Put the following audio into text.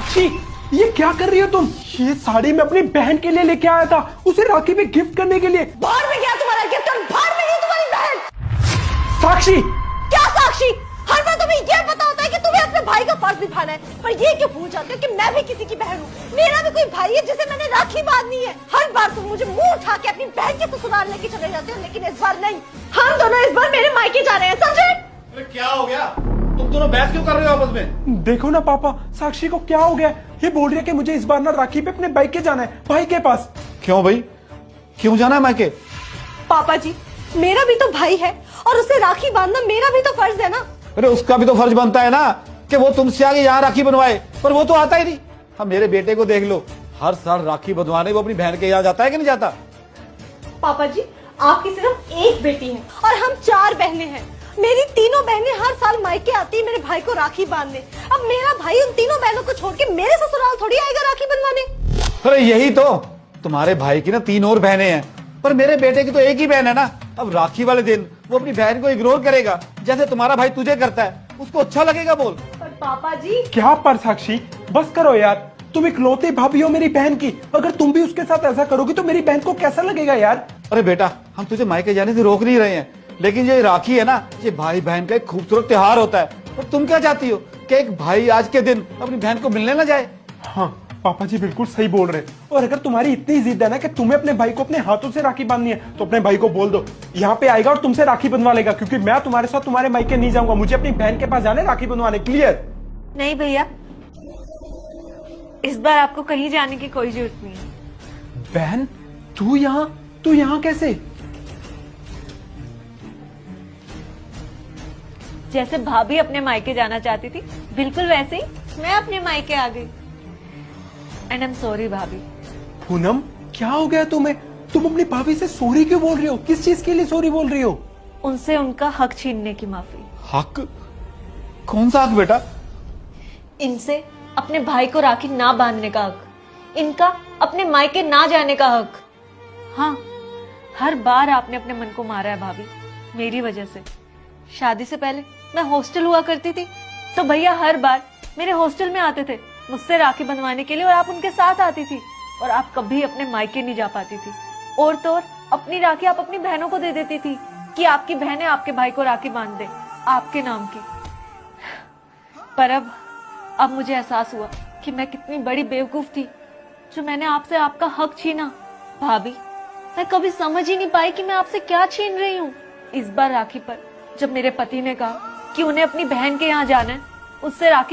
साक्षी, ये क्या कर रही हो तुम? ये साड़ी मैं अपनी बहन के लिए लेके आया था, उसे राखी पे गिफ्ट करने के लिए। बाहर में गया तुम्हारा गिफ्ट और बाहर में गई तुम्हारी बहन। साक्षी, क्या साक्षी? हर बार तुम्हें ये पता होता है कि तुम्हें अपने भाई का फर्ज निभाना है, पर ये क्यों भूल जाते हो कि मैं भी किसी की बहन हूँ। मेरा भी कोई भाई है जिसे मैंने राखी बांधनी है। हर बार तुम मुझे मुंह उठा के अपनी बहन के ससुराल लेके चले जाते हो, लेकिन इस बार नहीं। हम दोनों इस बार मेरे मायके जा रहे हैं, समझे? अरे क्या हो गया? तुम दोनों बहस क्यों कर रहे हो आपस में? देखो ना पापा, साक्षी को क्या हो गया? ये बोल रही है कि मुझे इस बार ना राखी पे अपने भाई के जाना है, भाई के पास। क्यों भाई, क्यों जाना है मायके? पापा जी, मेरा भी तो भाई है और उसे राखी बांधना मेरा भी तो फर्ज है ना। अरे उसका भी तो फर्ज बनता है ना कि वो तुमसे आगे यहाँ राखी बनवाए, पर वो तो आता ही नहीं। हम मेरे बेटे को देख लो, हर साल राखी बंधवाने वो अपनी बहन के यहाँ जाता है कि नहीं जाता? पापा जी, आपकी सिर्फ एक बेटी है और हम 4 बहनें हैं। मेरी तीनों बहनें हर साल मायके आती है मेरे भाई को राखी बांधने। अब मेरा भाई उन तीनों बहनों को छोड़ के मेरे ससुराल थोड़ी आएगा राखी बंधवाने। अरे यही तो, तुम्हारे भाई की ना 3 और बहनें हैं, पर मेरे बेटे की तो एक ही बहन है ना। अब राखी वाले दिन वो अपनी बहन को इग्नोर करेगा जैसे तुम्हारा भाई तुझे करता है, उसको अच्छा लगेगा? बोल। पर पापा जी, क्या पर साक्षी, बस करो यार। तुम इकलौती भाभी हो मेरी बहन की, अगर तुम भी उसके साथ ऐसा करोगी तो मेरी बहन को कैसा लगेगा यार? अरे बेटा, हम तुझे मायके जाने से रोक नहीं रहे हैं, लेकिन ये राखी है ना, ये भाई बहन का एक खूबसूरत त्योहार होता है। और तुम क्या चाहती हो कि एक भाई आज के दिन अपनी बहन को मिलने ना जाए? हाँ पापा जी बिल्कुल सही बोल रहे हैं। और अगर तुम्हारी इतनी जिद है ना कि तुम्हें अपने भाई को अपने हाथों से राखी बांधनी है, तो अपने भाई को बोल दो, यहाँ पे आएगा और तुमसे राखी बंधवा लेगा। क्योंकि मैं तुम्हारे साथ तुम्हारे मायके नहीं जाऊंगा, मुझे अपनी बहन के पास जाने राखी बंधवाने। क्लियर? नहीं भैया, इस बार आपको कहीं जाने की कोई जरूरत नहीं है। बहन, तू यहाँ कैसे? जैसे भाभी अपने मायके जाना चाहती थी, बिल्कुल वैसे ही मैं अपने मायके आ गई। एंड आई एम सॉरी भाभी। पूनम, क्या हो गया तुम्हें? तुम अपनी भाभी से सॉरी क्यों बोल रही हो? किस चीज के लिए सॉरी बोल रही हो? उनसे उनका हक छीनने की माफी। हक? कौन सा हक बेटा? इनसे अपने भाई को राखी ना बांधने का हक, इनका अपने मायके ना जाने का हक। हाँ, हर बार आपने अपने मन को मारा है भाभी, मेरी वजह से। शादी से पहले मैं हॉस्टल हुआ करती थी, तो भैया हर बार मेरे हॉस्टल में आते थे मुझसे राखी बंधवाने के लिए, और आप उनके साथ आती थी, और आप कभी अपने मायके नहीं जा पाती थी। और तो और अपनी राखी आप अपनी बहनों को दे देती थी कि आपकी बहनें आपके भाई को राखी बांध दे आपके नाम की। पर अब मुझे एहसास हुआ कि मैं कितनी बड़ी बेवकूफ थी जो मैंने आपसे आपका हक छीना। भाभी, मैं कभी समझ ही नहीं पाई कि मैं आपसे क्या छीन रही हूँ। इस बार राखी पर जब मेरे पति ने कहा कि उन्हें अपनी बहन के यहाँ जाना है, उससे राखी